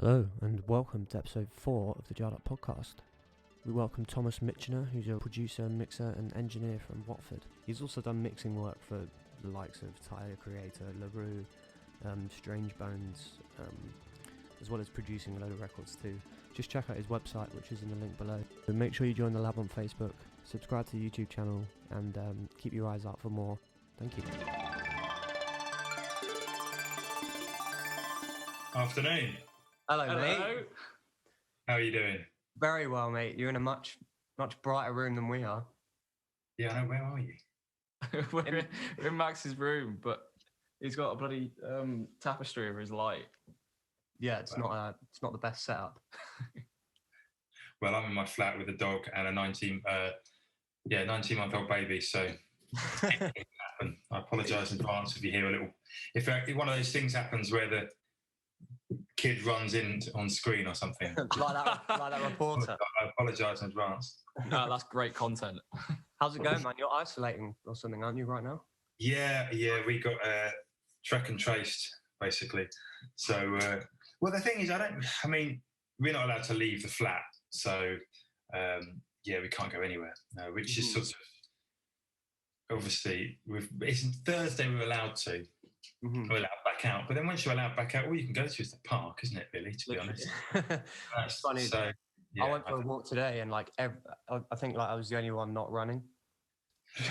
Hello and welcome to episode 4 of the Jarred Up podcast. We welcome Thomas Mitchener, who's a producer, mixer and engineer from Watford. He's also done mixing work for the likes of Tyler Creator, Loux, Strange Bones, as well as producing a load of records too. Just check out his website, which is in the link below. So make sure you join the lab on Facebook, subscribe to the YouTube channel and keep your eyes out for more. Thank you. Afternoon. Hello, mate. How are you doing? Very well, mate. You're in a much brighter room than we are. Yeah, I know. Where are you? We're in Max's room, but he's got a bloody tapestry over his light. Yeah, it's not the best setup. Well, I'm in my flat with a dog and a 19-month-old baby, so it can happen. I apologise in advance if you hear a little. If one of those things happens where the kid runs in on screen or something, like that reporter. I apologise in advance. No, that's great content. How's it going, man? You're isolating or something, aren't you, right now? Yeah, we got track and traced basically. So, well, the thing is, we're not allowed to leave the flat, so we can't go anywhere. Which is sort of obviously it's Thursday we're allowed to. Mm-hmm. We're allowed back out, but then once you're allowed back out, all you can go to is the park, isn't it? Really, to be honest. It's funny. So, yeah, I went for a walk today, and I think I was the only one not running.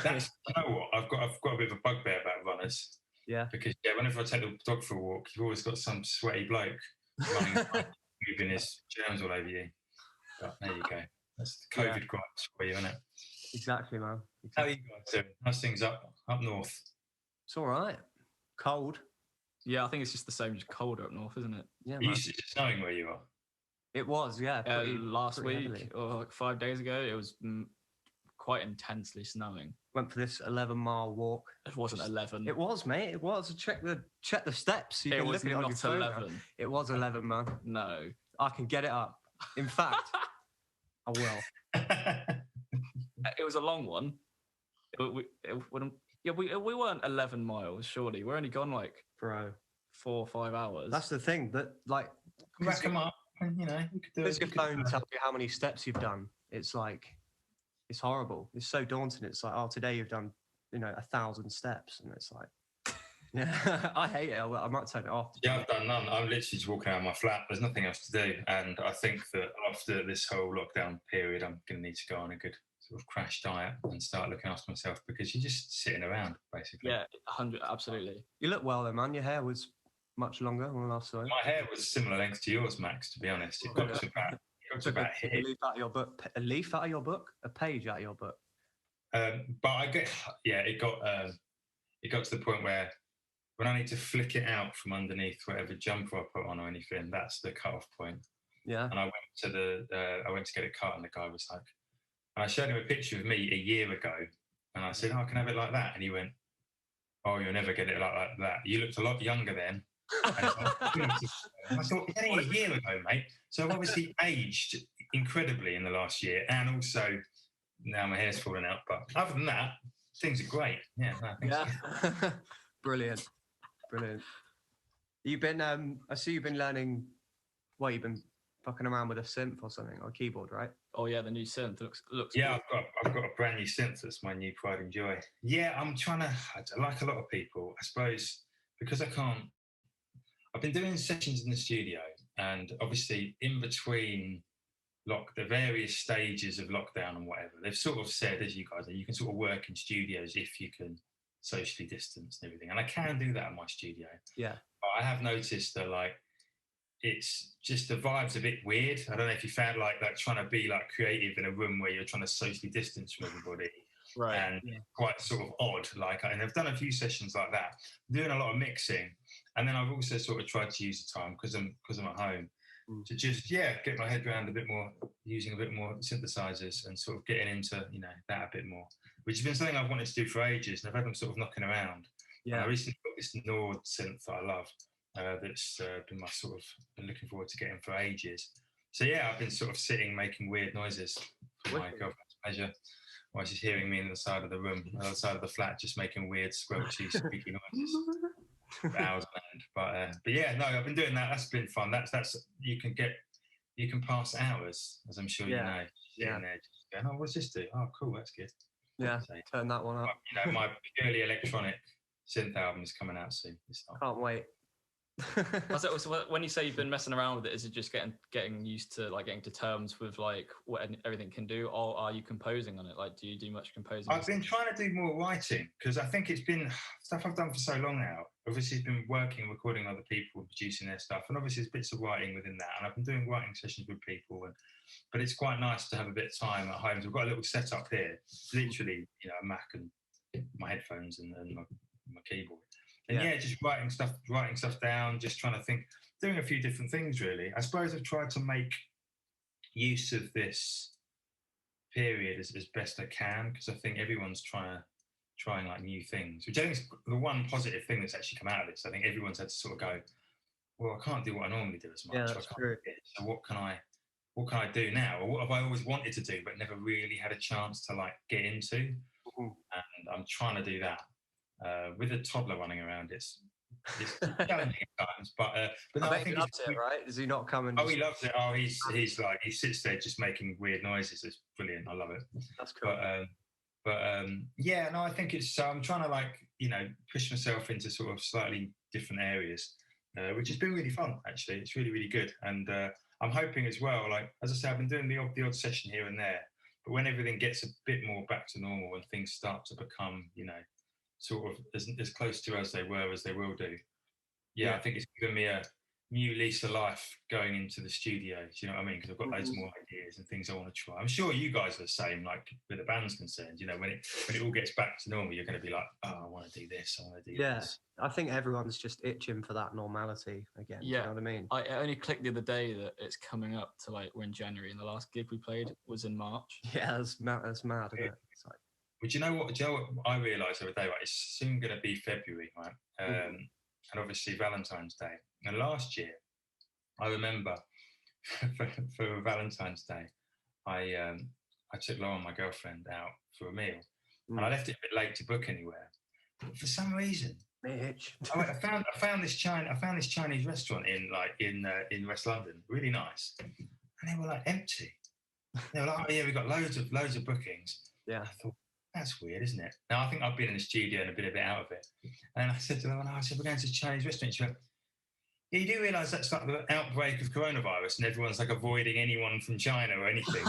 You know what? I've got a bit of a bugbear about runners. Yeah. Because whenever I take the dog for a walk, you've always got some sweaty bloke running, moving his germs all over you. But there you go. That's the COVID gripes for you, isn't it? Exactly, man. Exactly. How are you guys doing? How's things up north? It's all right. Cold. Yeah, I think it's just the same, just colder up north, isn't it? Yeah, Man. Is it snowing where you are? It was, yeah. Last week heavily. or like 5 days ago, it was quite intensely snowing. Went for this 11-mile walk. It wasn't 11. It was, mate. It was. Check the steps. You It can was look at it on not your phone now. 11. It was 11, man. No. I can get it up. In fact, I will. It was a long one. We weren't 11 miles, surely. We're only gone like, Bro, 4 or 5 hours. that's the thing. That Rack them up, and you could do it. because your phone tells you how many steps you've done. It's like, it's horrible. It's so daunting. It's like, oh, today you've done, 1,000 steps, and it's like, yeah, I hate it. I might turn it off. Yeah, I've done none. I'm literally just walking around my flat. There's nothing else to do, and I think that after this whole lockdown period, I'm going to need to go on a good sort of crash diet and start looking after myself because you're just sitting around, basically. Yeah, 100, absolutely. You look well, though, man. Your hair was much longer when I last saw it. My hair was similar length to yours, Max, to be honest. It got to about A here. leaf out of your book. A leaf out of your book? A page out of your book? But I get, it got to the point where when I need to flick it out from underneath whatever jumper I put on or anything, that's the cut-off point. Yeah. And I went to get it cut, and the guy was like, and I showed him a picture of me a year ago, and I said, "Oh, I can have it like that," and he went, "Oh, you'll never get it like that. You looked a lot younger then." And I thought, it's only a year ago, mate. So I've obviously aged incredibly in the last year, and also now my hair's falling out. But other than that, things are great. Yeah. Yeah. Brilliant. You've been, I see you've been learning, you've been fucking around with a synth or something, or a keyboard, right? Oh yeah, the new synth looks Yeah, good. I've got a brand new synth. That's my new pride and joy. Yeah, I'm trying to, like a lot of people, I suppose, because I've been doing sessions in the studio, and obviously in between the various stages of lockdown and whatever, they've sort of said, as you guys know, you can sort of work in studios if you can socially distance and everything. And I can do that in my studio. Yeah. But I have noticed that it's just the vibe's a bit weird. I don't know if you found like trying to be like creative in a room where you're trying to socially distance from everybody. Right. And quite sort of odd. And I've done a few sessions like that, doing a lot of mixing. And then I've also sort of tried to use the time because I'm at home to just get my head around a bit more, using a bit more synthesizers and sort of getting into that a bit more, which has been something I've wanted to do for ages, and I've had them sort of knocking around. Yeah. And I recently got this Nord synth that I love. That's been been looking forward to getting for ages. So yeah, I've been sort of sitting making weird noises for my girlfriend's pleasure, while she's hearing me on the side of the room, on the other side of the flat, just making weird squelchy, squeaky noises. hours on end. But yeah, no, I've been doing that. That's been fun. That's you can pass hours, as I'm sure you know, sitting there just going, oh, what's this do? Oh, cool, that's good. Yeah, So, turn that one up. my purely electronic synth album is coming out soon. Can't wait. So when you say you've been messing around with it, is it just getting used to like getting to terms with like what everything can do, or are you composing on it? Like, do you do much composing? I've been trying to do more writing because I think it's been stuff I've done for so long now. Obviously, it's been working, recording other people, producing their stuff, and obviously there's bits of writing within that. And I've been doing writing sessions with people, but it's quite nice to have a bit of time at home. So I've got a little setup here, literally, a Mac and my headphones and my keyboard. And just writing stuff down, just trying to think, doing a few different things really. I suppose I've tried to make use of this period as best I can, because I think everyone's trying like new things, which I think is the one positive thing that's actually come out of this. I think everyone's had to sort of go, well, I can't do what I normally do as much. Yeah, that's true. So what can I do now? Or what have I always wanted to do but never really had a chance to like get into? Mm-hmm. And I'm trying to do that. With a toddler running around, it's challenging at times, but no, I think he loves it, right? Does he not come and? Oh, he loves it. Oh, he's like, he sits there just making weird noises. It's brilliant. I love it. That's cool. But yeah, no, I think it's. I'm trying to like push myself into sort of slightly different areas, which has been really fun. Actually, it's really really good, and I'm hoping as well. Like as I say, I've been doing the odd session here and there, but when everything gets a bit more back to normal and things start to become, sort of as close to as they will do. Yeah, I think it's given me a new lease of life going into the studio. Do you know what I mean? Because I've got loads more ideas and things I want to try. I'm sure you guys are the same, like with the band's concerned. When it all gets back to normal, you're going to be like, oh, I want to do this. I want to do this. I think everyone's just itching for that normality again. Yeah, do you know what I mean? I only clicked the other day that it's coming up to like we're in January, and the last gig we played was in March. Yeah, that's mad, isn't it? It's like, but you know what I realised the other day, right? It's soon going to be February, right? And obviously Valentine's Day. And last year, I remember for Valentine's Day, I took Lauren, my girlfriend, out for a meal, and I left it a bit late to book anywhere. But for some reason, Mitch. I found this Chinese restaurant in West London, really nice, and they were like empty. They were like, oh yeah, we've got loads of bookings. Yeah. I thought, that's weird, isn't it? Now, I think I've been in the studio and been a bit out of it. And I said to them, we're going to a Chinese restaurant. She went, yeah, you do realise that's like the outbreak of coronavirus and everyone's like avoiding anyone from China or anything.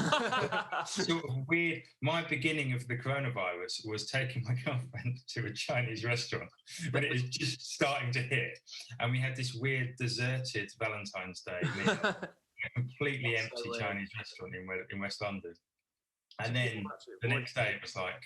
Sort of weird. My beginning of the coronavirus was taking my girlfriend to a Chinese restaurant, but it was just starting to hit. And we had this weird deserted Valentine's Day meal, a completely empty Chinese restaurant in West London. And then the next day it was like,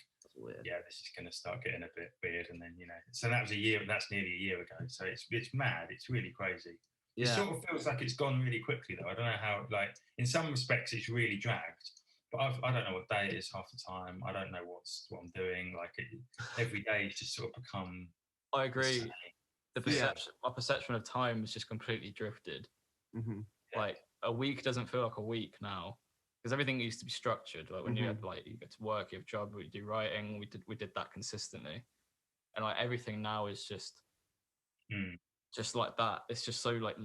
yeah, this is going to start getting a bit weird. And then, so that's nearly a year ago. So it's mad. It's really crazy. Yeah. It sort of feels like it's gone really quickly though. I don't know how, like in some respects it's really dragged, but I don't know what day it is half the time. I don't know what I'm doing. Like every day it's just sort of become. I agree. My perception of time has just completely drifted. Mm-hmm. Like a week doesn't feel like a week now. Because everything used to be structured. Like when you had you go to work, you have a job, you do writing. We did that consistently, and like everything now is just like that. It's just so like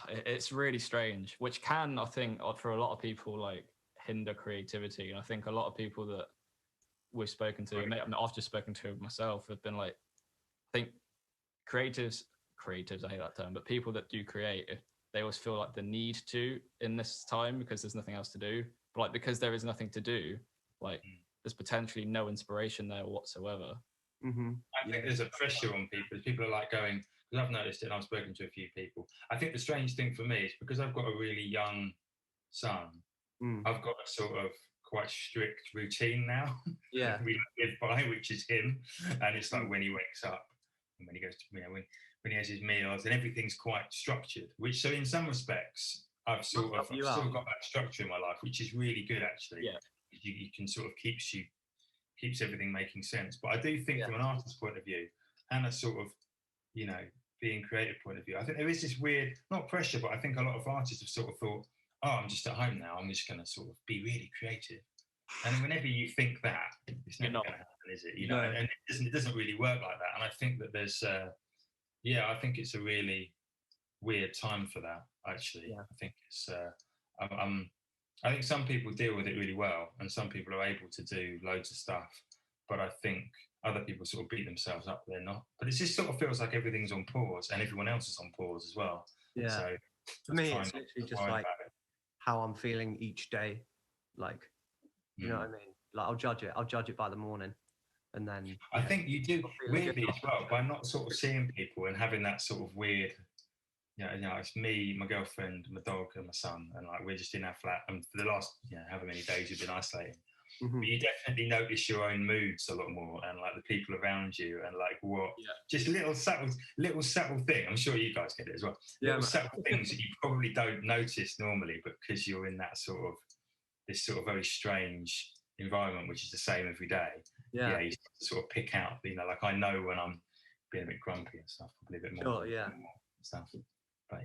it's really strange, which can, I think, for a lot of people like hinder creativity. And I think a lot of people that we've spoken to, and I've just spoken to myself, have been like, I think creatives, I hate that term, but people that do create, they always feel like the need to in this time because there's nothing else to do. But like because there is nothing to do, like there's potentially no inspiration there whatsoever. Mm-hmm. I think there's a pressure on people. People are like going, because I've noticed it and I've spoken to a few people. I think the strange thing for me is because I've got a really young son, I've got a sort of quite strict routine now. Yeah. We live by, which is him. And it's like when he wakes up and when he goes to, when he has his meals and everything's quite structured, which so in some respects I've still got that structure in my life, which is really good actually. Yeah. You can sort of keeps everything making sense. But I do think from an artist's point of view and a sort of, being creative point of view, I think there is this weird, not pressure, but I think a lot of artists have sort of thought, oh, I'm just at home now, I'm just going to sort of be really creative. And whenever you think that, it's never going to happen, is it? And it doesn't really work like that. And I think that there's yeah, I think it's a really weird time for that. Actually, Yeah. I think it's. I think some people deal with it really well, and some people are able to do loads of stuff. But I think other people sort of beat themselves up. They're not. But it just sort of feels like everything's on pause, and everyone else is on pause as well. Yeah. So For me, it's literally just like how I'm feeling each day. Like, you know what I mean? Like, I'll judge it by the morning, and then. I think you do weirdly as well by not sort of seeing people and having that sort of weird. It's me, my girlfriend, my dog, and my son, and like we're just in our flat. And for the last, however many days we've been isolating, but you definitely notice your own moods a lot more, and like the people around you, and like just little subtle thing. I'm sure you guys get it as well. Little subtle things that you probably don't notice normally, but because you're in that this sort of very strange environment, which is the same every day. Yeah, you sort of pick out. Like I know when I'm being a bit grumpy and stuff, probably a bit more. Sure, yeah. Stuff. But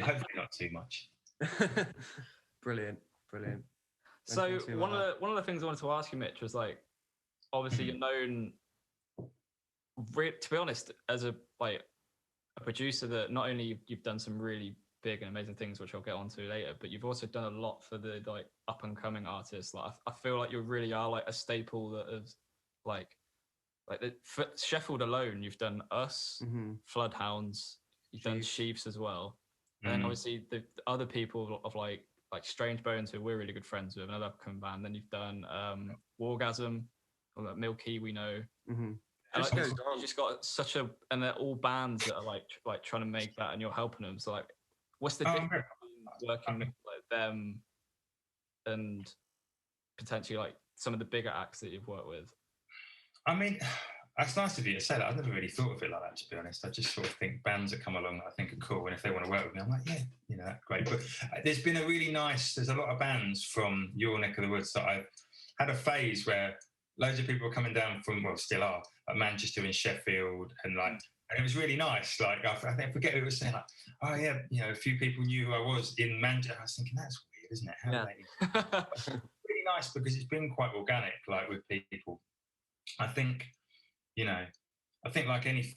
hopefully not too much. Brilliant. So one of the things I wanted to ask you, Mitch, was like, obviously you're known, to be honest, as a producer that not only you've done some really big and amazing things, which I'll get onto later, but you've also done a lot for the like up and coming artists. Like I feel like you really are like a staple that is like for Sheffield alone, you've done Us, Floodhounds, you've done Sheafs as well, and then obviously the other people of like Strange Bones, who we're really good friends with, another upcoming band. Then you've done Wargasm, or like Milky, we know. Mm-hmm. And you just got and they're all bands that are like trying to make that, and you're helping them. So like, what's the difference between working with like them and potentially like some of the bigger acts that you've worked with? I mean, that's nice of you to say that. I've never really thought of it like that, to be honest. I just sort of think bands that come along that I think are cool, and if they want to work with me, I'm like, yeah, that's great. But there's been there's a lot of bands from your neck of the woods that I've had a phase where loads of people were coming down from, well, still are, like Manchester and Sheffield, and it was really nice. Like, I forget who it was saying, like, oh yeah, a few people knew who I was in Manchester. I was thinking, that's weird, isn't it? Really nice, because it's been quite organic, like with people. I think like any.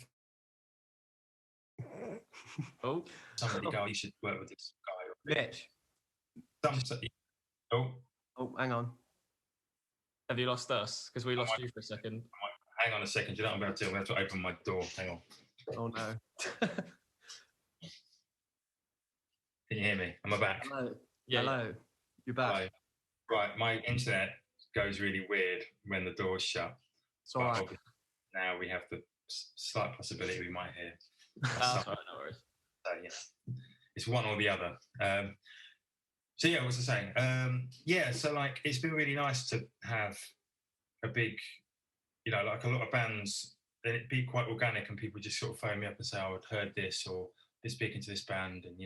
Somebody go, you should work with this guy. Mitch. Hang on. Have you lost us? Because we lost you for a second. Hang on a second. You know what I'm about to do? I'm going to open my door. Hang on. Oh no. Can you hear me? Am I back? Hello. Yeah. Hello. You're back. Right. My internet goes really weird when the door's shut. It's all right. Now we have the slight possibility we might hear. That's right, no worries. So, it's one or the other. So yeah, what was I saying? So like, it's been really nice to have a big, like a lot of bands, and it be quite organic, and people just sort of phone me up and say, "Oh, I'd heard this," or "Been speaking to this band, and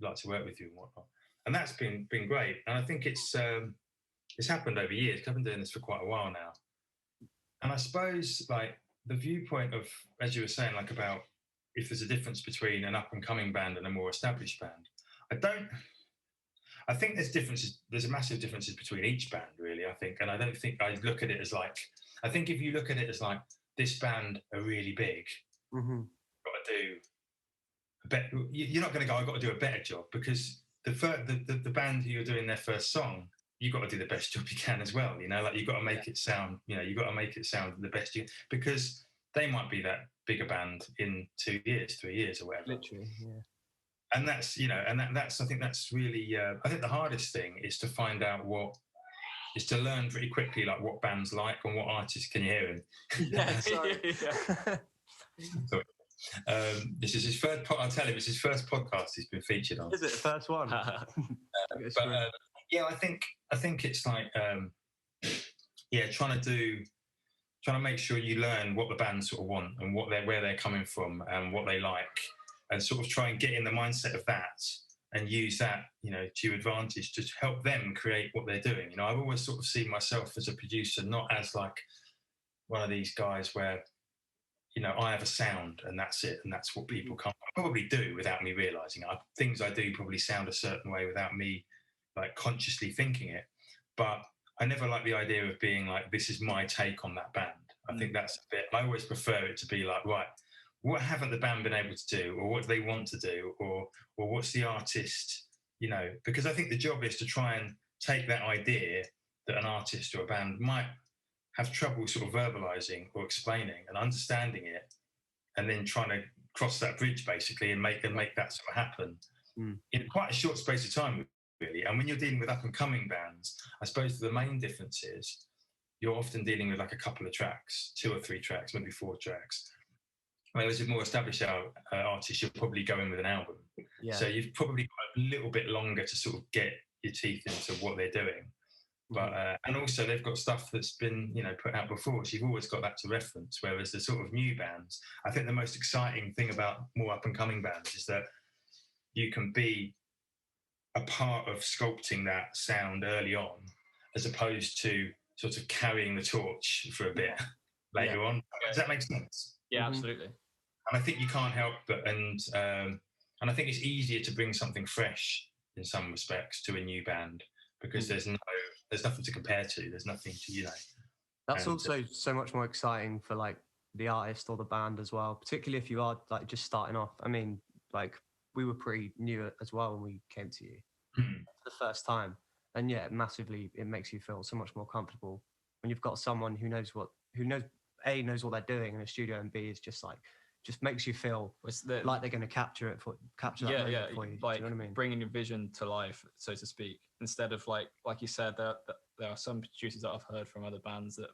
like to work with you and whatnot." And that's been great. And I think it's happened over years. I've been doing this for quite a while now. And I suppose like the viewpoint of, as you were saying, like about if there's a difference between an up and coming band and a more established band, I think there's differences. There's a massive differences between each band, really. I think, and I don't think I look at it as like. I think if you look at it as like this band are really big, got to do a better. You're not going to go. I've got to do a better job, because the band who you're doing their first song, you've got to do the best job you can as well. Like you've got to make it sound. You've got to make it sound the best you, because they might be that bigger band in 2 years, 3 years, or whatever. Literally, yeah. And that's, that's, I think that's really, I think the hardest thing is to find out is to learn pretty quickly, like what bands like and what artists can you hear him. Yeah, sorry. So, this is his first, I'll tell him, it's his first podcast he's been featured on. Is it the first one? I think it's like, trying to make sure you learn what the band sort of want and where they're coming from and what they like, and sort of try and get in the mindset of that and use that, to your advantage to help them create what they're doing. I've always sort of seen myself as a producer, not as like one of these guys where, I have a sound and that's it, and that's what people probably do without me realising it. Things I do probably sound a certain way without me like consciously thinking it. But I never like the idea of being like, this is my take on that band. I think that's a bit. I always prefer it to be like, right, what haven't the band been able to do, or what do they want to do, or what's the artist, because I think the job is to try and take that idea that an artist or a band might have trouble sort of verbalizing or explaining and understanding it, and then trying to cross that bridge basically and make that sort of happen in quite a short space of time, really. And when you're dealing with up and coming bands, I suppose the main difference is you're often dealing with like a couple of tracks, 2 or 3 tracks, maybe 4 tracks. Whereas with more established artists, you'll probably go in with an album. Yeah. So you've probably got a little bit longer to sort of get your teeth into what they're doing. But and also they've got stuff that's been put out before, so you've always got that to reference. Whereas the sort of new bands, I think the most exciting thing about more up and coming bands is that you can be a part of sculpting that sound early on, as opposed to sort of carrying the torch for a bit later on. Does that make sense? Yeah, absolutely. And I think you can't help but and I think it's easier to bring something fresh in some respects to a new band, because there's nothing to compare to. There's nothing to, That's also so much more exciting for like the artist or the band as well, particularly if you are like just starting off. I mean, like we were pretty new as well when we came to you for the first time. And yeah, massively, it makes you feel so much more comfortable when you've got someone who knows what they're doing in a studio, and B is just makes you feel like they're going to capture that moment for you. Like, do you know what I mean? Bringing your vision to life, so to speak, instead of like you said, there are some producers that I've heard from other bands that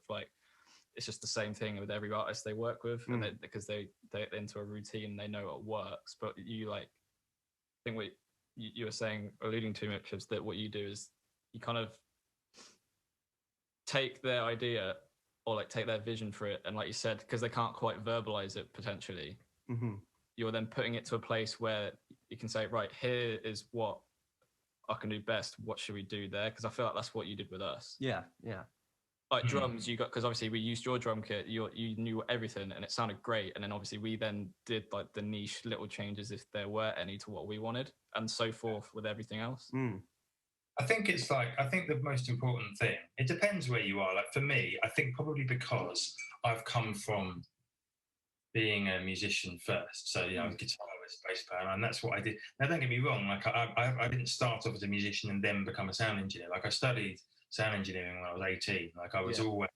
it's just the same thing with every artist they work with, and because they're into a routine, they know what works. But you I think what you were saying, alluding to, Mitch, is that what you do is you kind of take their idea or like take their vision for it, and like you said, because they can't quite verbalize it potentially, you're then putting it to a place where you can say, right, here is what I can do best. What should we do there? Because I feel like that's what you did with us. Yeah. Like drums, you got, because obviously we used your drum kit. You knew everything, and it sounded great. And then obviously we then did like the niche little changes, if there were any, to what we wanted, and so forth with everything else. I think the most important thing, it depends where you are. Like for me, I think probably because I've come from being a musician first. So, I was guitarist, bass player, and that's what I did. Now, don't get me wrong. Like I didn't start off as a musician and then become a sound engineer. Like I studied sound engineering when I was 18. Like I was always,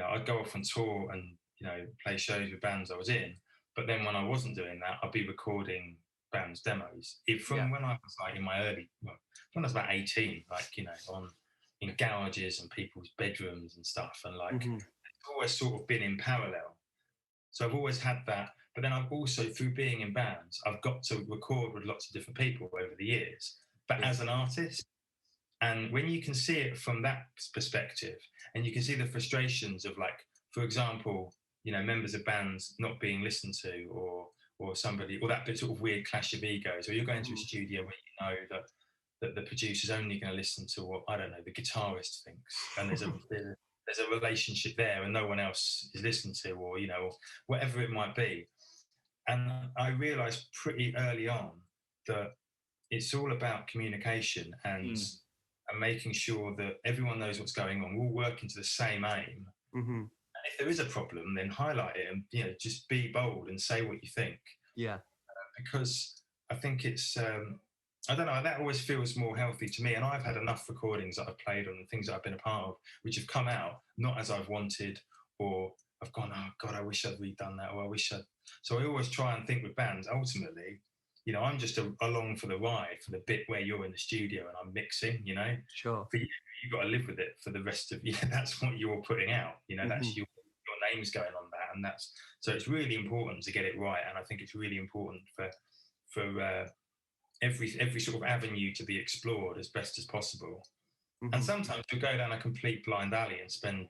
I'd go off on tour and, play shows with bands I was in. But then when I wasn't doing that, I'd be recording bands' demos. When I was like in my when I was about 18, like, in garages and people's bedrooms and stuff. And like, it's always sort of been in parallel. So I've always had that. But then I've also, through being in bands, I've got to record with lots of different people over the years, but as an artist. And when you can see it from that perspective, and you can see the frustrations of, like, for example, members of bands not being listened to, or somebody, or that bit sort of weird clash of egos, or you're going to a studio where that the producer's only going to listen to what, I don't know, the guitarist thinks, and there's a relationship there and no one else is listened to, or whatever it might be. And I realised pretty early on that it's all about communication and making sure that everyone knows what's going on. We're all working to the same aim. And if there is a problem, then highlight it and just be bold and say what you think. Because I think it's I don't know, that always feels more healthy to me. And I've had enough recordings that I've played on, and things that I've been a part of, which have come out not as I've wanted, or I've gone, oh God, I wish I'd redone that, or I wish I'd. So I always try and think with bands, ultimately, I'm just along for the ride, for the bit where you're in the studio and I'm mixing, Sure. But you've got to live with it for the rest of, that's what you're putting out, that's your name's going on that. And so it's really important to get it right. And I think it's really important for every sort of avenue to be explored as best as possible. And sometimes you'll go down a complete blind alley and spend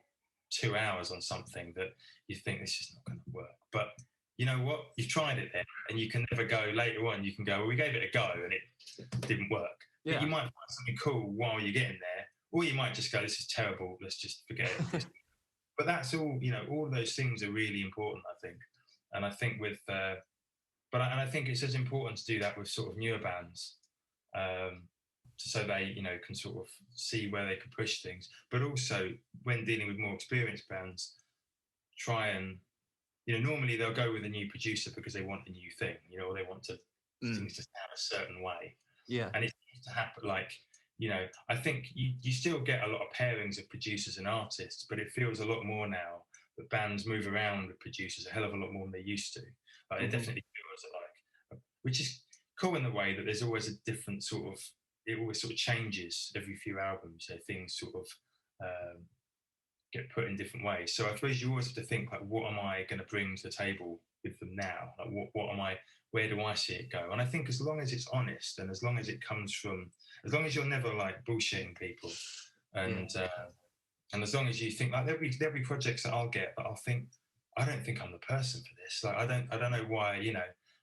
2 hours on something that you think this is not going to work. But you know what? You've tried it then, and you can never go later on. You can go, well, we gave it a go and it didn't work. Yeah. But you might find something cool while you're getting there, or you might just go, this is terrible, let's just forget it. But that's all, all of those things are really important, I think. And I think I think it's as important to do that with sort of newer bands, so they, can sort of see where they can push things. But also, when dealing with more experienced bands, try and, normally they'll go with a new producer because they want a new thing, or they want things to sound a certain way. Yeah. And it needs to happen like, I think you still get a lot of pairings of producers and artists, but it feels a lot more now that bands move around with producers a hell of a lot more than they used to. Like, it definitely feels like, which is cool in the way that there's always a different sort of, it always sort of changes every few albums. So things sort of get put in different ways. So I suppose you always have to think like, what am I going to bring to the table with them now? Like, what am I? Where do I see it go? And I think as long as it's honest and as long as it comes from, as long as you're never like bullshitting people, and as long as you think like there'll be projects that I'll get, but I'll think I don't think I'm the person for this. Like I don't know why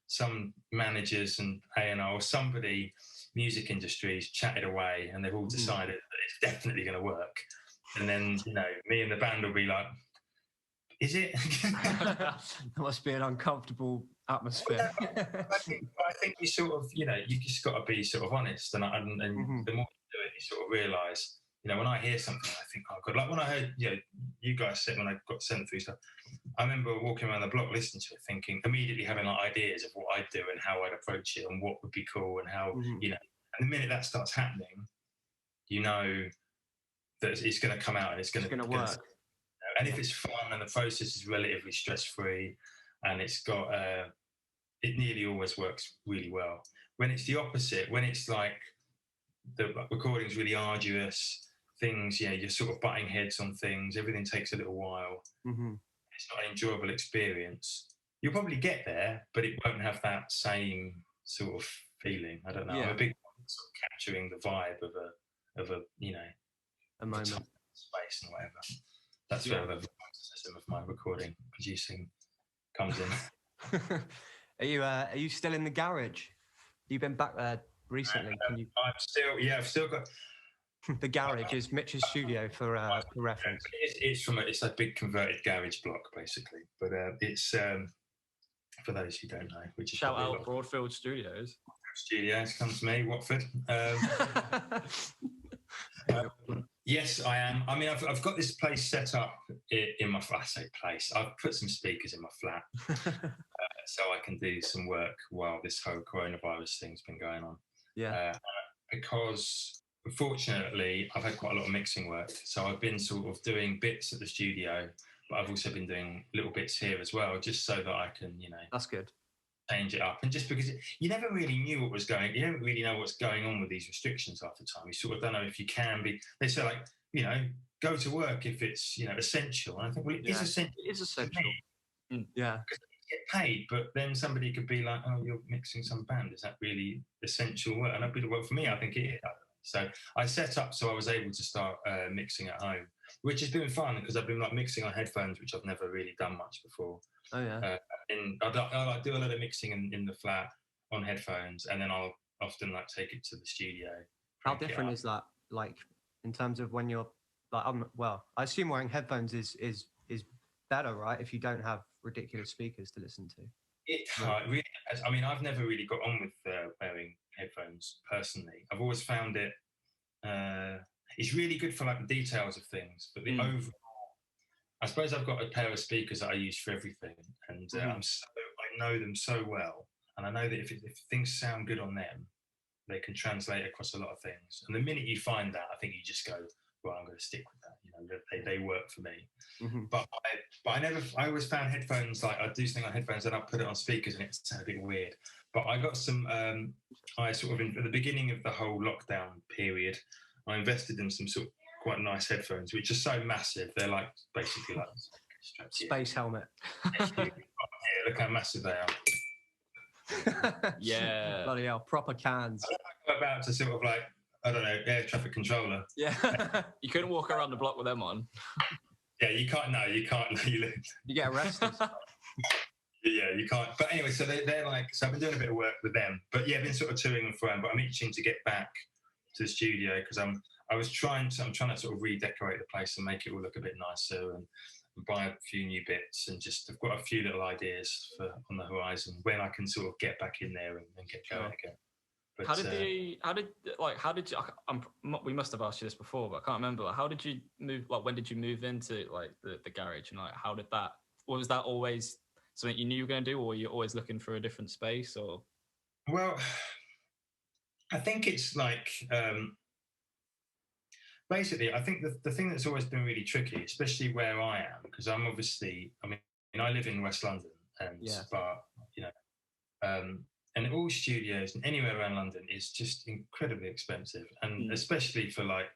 some managers and A&R or somebody music industries chatted away and they've all decided that it's definitely going to work, and then me and the band will be like, is it? There must be an uncomfortable atmosphere. I think you sort of, you just got to be sort of honest, and the more you do it, you sort of realise, when I hear something, I think, oh God, like when I heard, you guys said when I got sent through stuff, I remember walking around the block listening to it, thinking, immediately having like ideas of what I'd do and how I'd approach it and what would be cool and how, and the minute that starts happening, that it's going to come out and it's going to work. And if it's fun and the process is relatively stress-free and it's got, it nearly always works really well. When it's the opposite, when it's like the recording's really arduous, things, you're sort of butting heads on things, everything takes a little while, it's not an enjoyable experience. You'll probably get there, but it won't have that same sort of feeling. I don't know. I'm a big fan of sort of capturing the vibe of a a moment, space and whatever. That's where the system of my recording producing comes in. Are you still in the garage? You've been back there recently. I've still got. The garage is Mitch's studio for reference. It's a big converted garage block basically, but it's for those who don't know. Which is shout out Broadfield Studios. Come to me, Watford. Yes, I am. I mean, I've got this place set up in my flat. I say place. I've put some speakers in my flat so I can do some work while this whole coronavirus thing's been going on. Yeah. Because unfortunately, I've had quite a lot of mixing work, so I've been sort of doing bits at the studio, but I've also been doing little bits here as well, just so that I can, That's good. Change it up. And just because you never really knew what was going, you don't really know what's going on with these restrictions after time. You sort of don't know if you can be. They say like, go to work if it's essential. And I think, well, it is essential. It is essential. Yeah. Because you get paid, but then somebody could be like, oh, you're mixing some band. Is that really essential work? And that'd be the work for me. I think it is. So I set up so I was able to start mixing at home, which has been fun because I've been like mixing on headphones, which I've never really done much before. Oh yeah. And I do a lot of mixing in the flat on headphones, and then I'll often like take it to the studio. How different is that? Like in terms of when you're like, I assume wearing headphones is better, right? If you don't have ridiculous speakers to listen to. It really. I mean, I've never really got on with wearing headphones personally. I've always found it. It's really good for like the details of things, but the overall. I suppose I've got a pair of speakers that I use for everything, and I know them so well, and I know that if things sound good on them, they can translate across a lot of things. And the minute you find that, I think you just go, well, I'm going to stick with that. They work for me. But I always found headphones, like I do something on headphones and I put it on speakers and it sounds a bit weird. But I got some. I sort of at the beginning of the whole lockdown period, I invested in some sort of quite nice headphones, which are so massive. They're like basically like space helmet. Yeah, look how massive they are. Yeah, bloody hell, proper cans. I'm about to sort of like, I don't know, air traffic controller. Yeah. You couldn't walk around the block with them on. Yeah, you can't. No, you can't. You get arrested. Yeah, you can't. But anyway, so they're like, so I've been doing a bit of work with them. But yeah, I've been sort of touring and froing. But I'm itching to get back to the studio because I'm trying to sort of redecorate the place and make it all look a bit nicer and buy a few new bits and just I've got a few little ideas on the horizon when I can sort of get back in there and get going again. But, we must have asked you this before, but I can't remember. Like, how did you move? Like, when did you move into like the garage and like how did that was that always something you knew you were going to do, or were you always looking for a different space? Or Well, I think it's like basically, I think the thing that's always been really tricky, especially where I am, because I'm obviously, I mean, I live in West London, and but you know, and all studios and anywhere around London is just incredibly expensive, and especially for like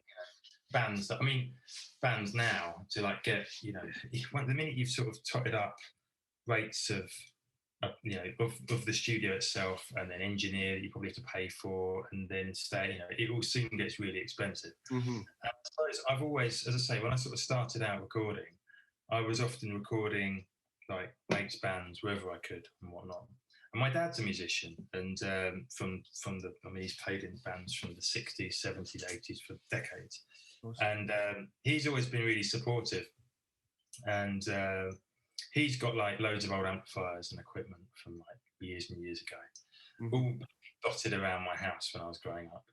bands that, I mean, bands now to like get, you know, the minute you've sort of totted up rates of you know, of the studio itself, and then engineer that you probably have to pay for, and then stay, you know, it all soon gets really expensive. And I suppose I've always, as I say, when I sort of started out recording, I was often recording like mates' bands wherever I could and whatnot. And my dad's a musician, and from the, I mean, he's played in bands from the 60s, 70s, 80s for decades. Awesome. And he's always been really supportive. And he's got like loads of old amplifiers and equipment from like years and years ago, all dotted around my house when I was growing up.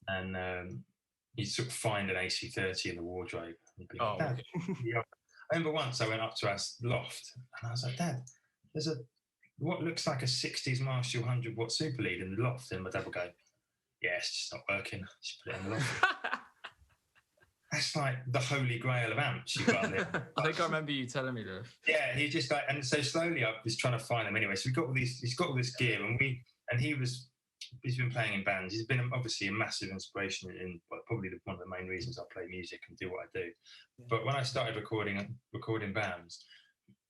And you'd sort of find an AC30 in the wardrobe. And you'd be like, Dad. I remember once I went up to our loft and I was like, Dad, there's what looks like a 60s Marshall 100-watt super lead in the loft. And my dad would go, yeah, it's just not working. Just put it in the loft. That's like the holy grail of amps you've got there. I think I remember you telling me this. Yeah, he just like, and so slowly I was trying to find them anyway. So he's got all this gear, and he's been playing in bands. He's been obviously a massive inspiration in probably one of the main reasons I play music and do what I do. Yeah. But when I started recording bands,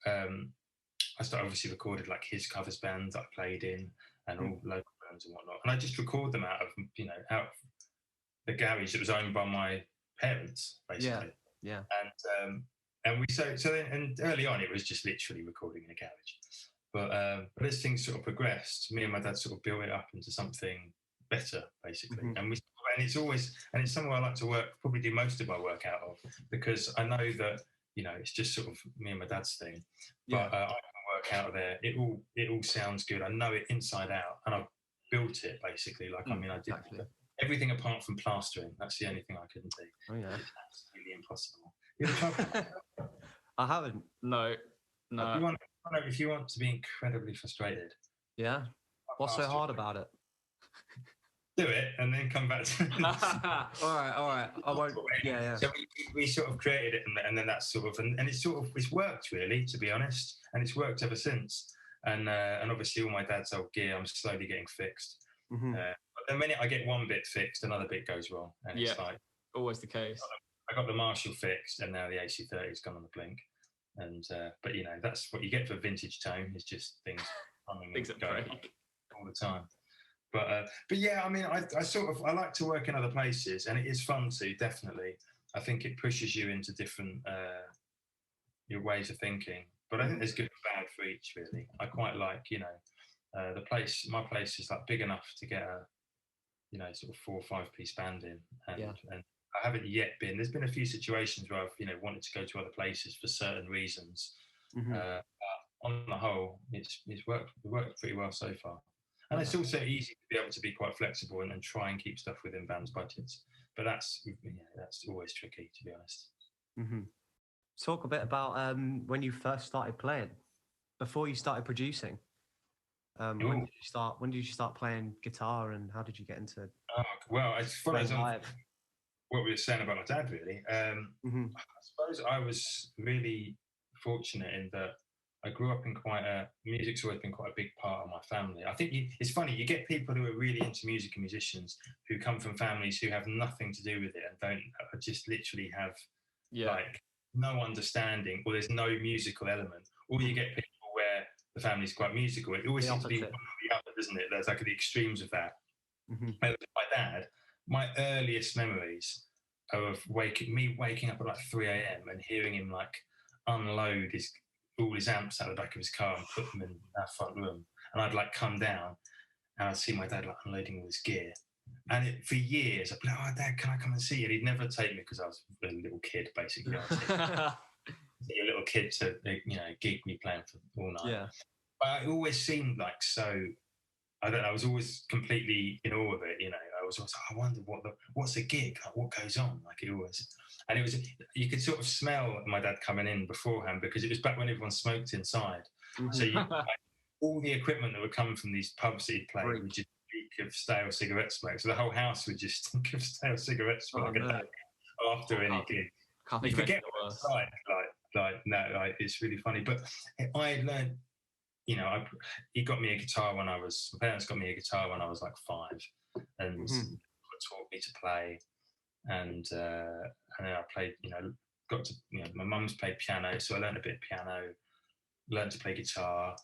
I started obviously recorded like his covers bands that I played in, and all local bands and whatnot. And I just record them out of the garage that was owned by my parents, basically. Yeah. And we so then, and early on it was just literally recording in a garage. But as things sort of progressed, me and my dad sort of built it up into something better, basically. And it's somewhere I like to probably do most of my work out of, because I know that, you know, it's just sort of me and my dad's thing. But I can work out of there. It all sounds good. I know it inside out, and I've built it basically. Like, I mean, I did everything apart from plastering. That's the only thing I couldn't do. Oh yeah, it's absolutely impossible. You ever tried? I haven't. No. If you want to be incredibly frustrated, what's so hard about it? Do it and then come back to all right. I won't. Yeah. So we sort of created it, and then that's sort of, and it's worked really, to be honest, and it's worked ever since. And obviously all my dad's old gear, I'm slowly getting fixed. But the minute I get one bit fixed, another bit goes wrong, and it's like always the case. I got the Marshall fixed, and now the AC30's gone on the blink. And but you know, that's what you get for vintage tone. It's just things going all the time. But yeah, I mean, I like to work in other places, and it is fun too. Definitely, I think it pushes you into different your ways of thinking. But I think there's good and bad for each, really. I quite like, you know, my place is like big enough to get a, you know, sort of 4 or 5 piece band in, and I haven't yet been. There's been a few situations where I've, you know, wanted to go to other places for certain reasons. But on the whole, it's worked pretty well so far. And it's also easy to be able to be quite flexible and try and keep stuff within bands' budgets. But that's always tricky, to be honest. Talk a bit about when you first started playing, before you started producing. When did you start playing guitar, and how did you get into? Well, as far as what we were saying about my dad, really, I suppose I was really fortunate in that I grew up in music's always been quite a big part of my family. I think it's funny, you get people who are really into music and musicians who come from families who have nothing to do with it and just literally have like no understanding, or there's no musical element. Or you get people where the family's quite musical. It always seems to be one or the other, doesn't it? There's like the extremes of that. My dad, my earliest memories are of waking up at like 3 a.m. and hearing him like unload all his amps out the back of his car and put them in our front room. And I'd like come down and I'd see my dad like unloading all his gear. And for years, I'd be like, "Oh, Dad, can I come and see you?" And he'd never take me because I was a little kid, basically. A little kid to, you know, gig me playing for all night. Yeah. But it always seemed like so, I don't know, I was always completely in awe of it, you know. I I was always like, I wonder what's a gig, like what goes on, like it always. And it was, you could sort of smell my dad coming in beforehand because it was back when everyone smoked inside. So you, like, all the equipment that would come from these pubs that he'd play would just reek of stale cigarette smoke. So the whole house would just stink of stale cigarette smoke after any gig. You forget what's like, it's really funny. But I learned, you know, he got me a guitar my parents got me a guitar when I was like 5, and taught me to play. And then I played, you know, my mum's played piano, so I learned a bit of piano, learned to play guitar.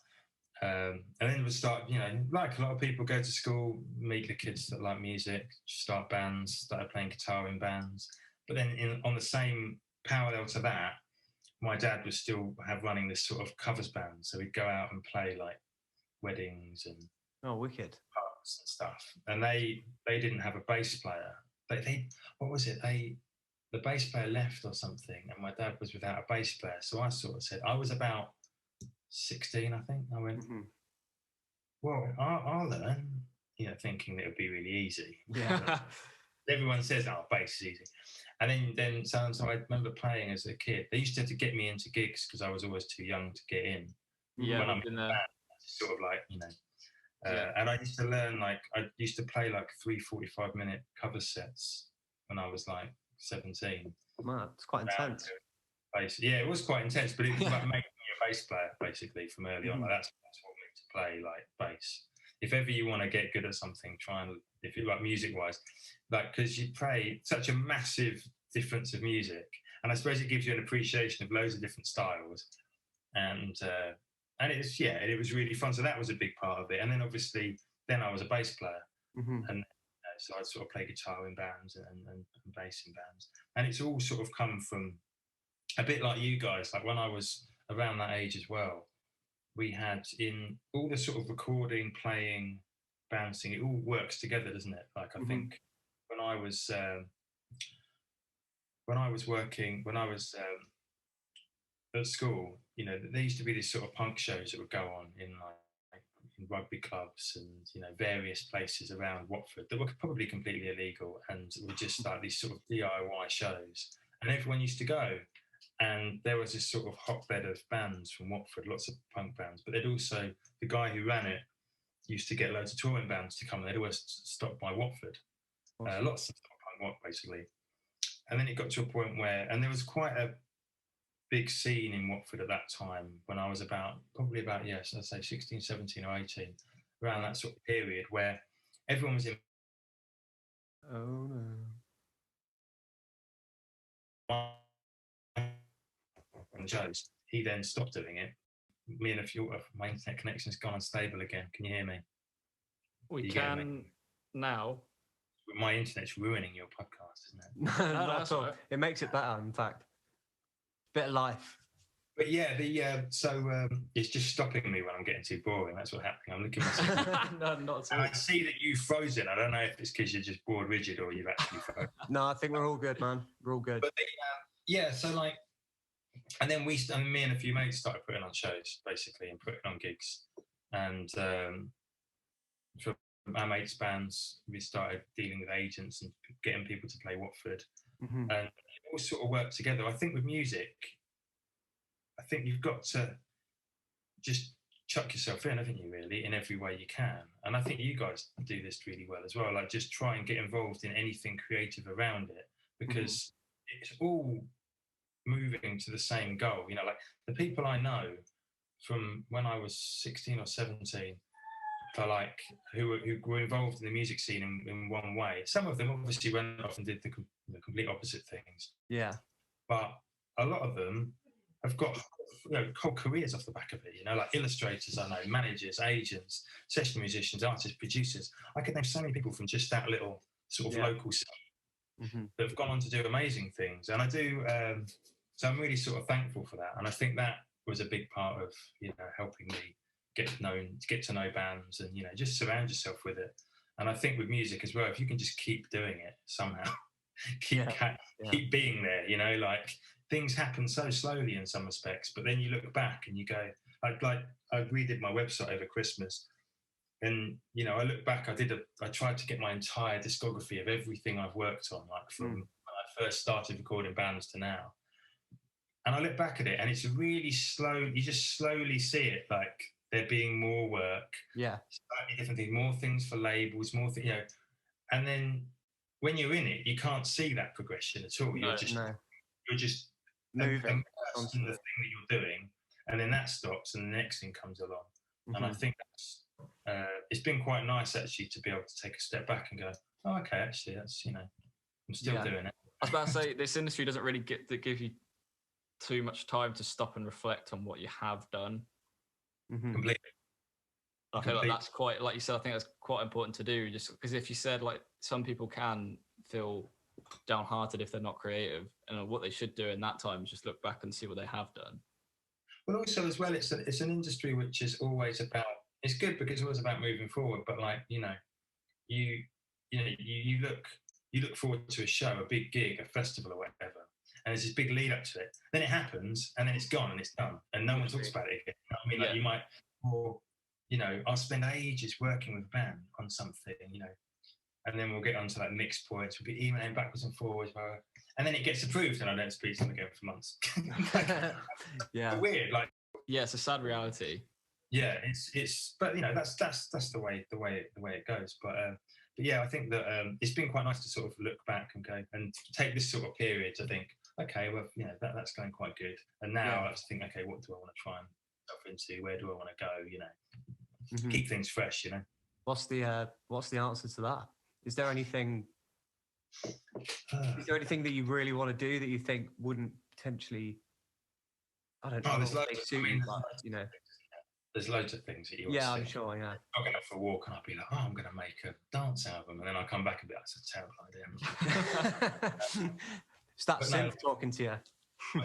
And then we start, you know, like a lot of people, go to school, meet the kids that like music, start bands, started playing guitar in bands. But then on the same parallel to that, my dad was still running this sort of covers band. So we'd go out and play like weddings and wicked pubs and stuff. And they didn't have a bass player. What was it? The bass player left or something, and my dad was without a bass player. So I sort of said, I was about 16, I think. I went, well, I'll learn, you know, thinking that it would be really easy. Yeah. Everyone says, oh, bass is easy. And then so I remember playing as a kid. They used to have to get me into gigs because I was always too young to get in. Yeah, when I'm in the band, sort of like, you know. And I used to learn, like, I used to play like 3 45-minute cover sets when I was like 17. Man, it's quite intense. Yeah, it was quite intense, but it was like making me a bass player basically from early on. Like, that's what made me to play like bass. If ever you want to get good at something, try and, if you like music wise, like, because you play such a massive difference of music, and I suppose it gives you an appreciation of loads of different styles, and it was really fun. So that was a big part of it. And then obviously, then I was a bass player, and so I'd sort of play guitar in bands and bass in bands, and it's all sort of come from a bit like you guys. Like when I was around that age as well, we had in all the sort of recording, playing, bouncing, it all works together, doesn't it? Like I think when I was at school, you know, there used to be these sort of punk shows that would go on in like in rugby clubs and, you know, various places around Watford that were probably completely illegal, and were just like these sort of DIY shows, and everyone used to go. And there was this sort of hotbed of bands from Watford, lots of punk bands. But they'd also, the guy who ran it used to get loads of touring bands to come. They'd always stop by Watford. Awesome. Lots of punk rock, basically. And then it got to a point where, and there was quite a big scene in Watford at that time when I was probably about, yes, I'd say 16, 17 or 18, around that sort of period where everyone was in. Oh, no. Shows. He then stopped doing it. Me and a few of my internet connection's gone unstable again. Can you hear me? We can now. My internet's ruining your podcast, isn't it? No, that's all. It makes it better, in fact. Bit of life. But yeah, it's just stopping me when I'm getting too boring. That's what's happening. I'm looking at No, not at all. And I see that you've frozen. I don't know if it's because you're just bored rigid or you've actually frozen. No, I think we're all good, man. We're all good. But so like, and then me and a few mates started putting on shows, basically, and putting on gigs. And for our mates' bands, we started dealing with agents and getting people to play Watford. And it all sort of worked together. I think with music, I think you've got to just chuck yourself in, haven't you, really, in every way you can. And I think you guys do this really well as well. Like, just try and get involved in anything creative around it, because it's all moving to the same goal. You know, like the people I know from when I was 16 or 17, for like who were involved in the music scene in one way. Some of them obviously went off and did the complete opposite things. Yeah. But a lot of them have got, you know, whole careers off the back of it. You know, like illustrators, I know, managers, agents, session musicians, artists, producers. I could name so many people from just that little sort of local scene that have gone on to do amazing things. And I do. So I'm really sort of thankful for that. And I think that was a big part of, you know, helping me get to know bands and, you know, just surround yourself with it. And I think with music as well, if you can just keep doing it somehow, keep being there, you know, like things happen so slowly in some respects, but then you look back and you go, like I redid my website over Christmas, and you know, I look back, I tried to get my entire discography of everything I've worked on, like from when I first started recording bands to now. And I look back at it, and it's really slow. You just slowly see it, like there being more work, slightly different things, more things for labels, more things, you know. And then when you're in it, you can't see that progression at all. You're just moving immersed in the thing that you're doing, and then that stops, and the next thing comes along. And I think that's it's been quite nice actually to be able to take a step back and go, oh, okay, actually, that's, you know, I'm still doing it. I was about to say, this industry doesn't really give you too much time to stop and reflect on what you have done. Completely. I feel like that's quite, like you said, I think that's quite important to do, just because if you said, like, some people can feel downhearted if they're not creative, and what they should do in that time is just look back and see what they have done. But also as well, it's an industry which is always about, it's good because it's always about moving forward, but like, you look forward to a show, a big gig, a festival or whatever, and there's this big lead up to it. Then it happens, and then it's gone and it's done, and no one talks about it again. You know what I mean? Like you might, or you know, I'll spend ages working with a band on something, you know, and then we'll get onto like mixed points. We'll be emailing backwards and forwards, and then it gets approved, and I don't speak to them again for months. Weird, like it's a sad reality. Yeah, it's, but you know, that's the way it goes. But yeah, I think that it's been quite nice to sort of look back and go and take this sort of period to think, okay, well, you know, that's going quite good. And now I have to think, okay, what do I want to try and delve into? Where do I want to go? You know, keep things fresh. You know, what's the answer to that? Is there anything that you really want to do that you think wouldn't potentially? I don't know. There's loads. You know. There's loads of things that you want to I'm sure, I'll get out for a walk and I'll be like, oh, I'm going to make a dance album. And then I'll come back and be like, that's a terrible idea. It's that synth talking to you.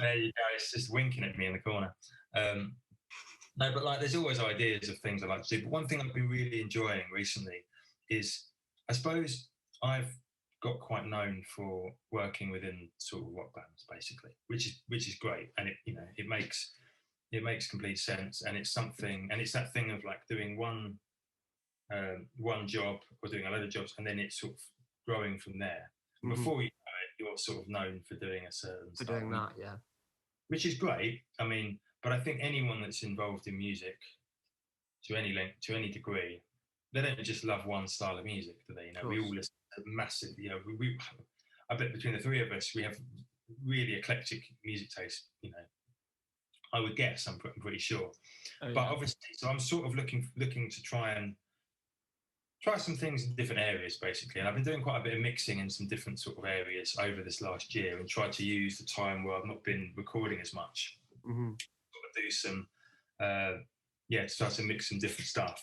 There you go. It's just winking at me in the corner. No, but like, there's always ideas of things I like to do. But one thing I've been really enjoying recently is, I suppose I've got quite known for working within sort of rock bands, basically, which is great. And it makes complete sense, and it's something, and it's that thing of like doing one job or doing a load of jobs, and then it's sort of growing from there. And before you know it, you're sort of known for doing a certain doing that, which is great. I mean, but I think anyone that's involved in music to any length, to any degree, they don't just love one style of music, do they? You know, we all listen to massive. You know, I bet between the three of us, we have really eclectic music taste. You know. I would guess, I'm pretty sure. But obviously, so I'm sort of looking to try some things in different areas, basically. And I've been doing quite a bit of mixing in some different sort of areas over this last year, and tried to use the time where I've not been recording as much. Sort of do some, start to mix some different stuff,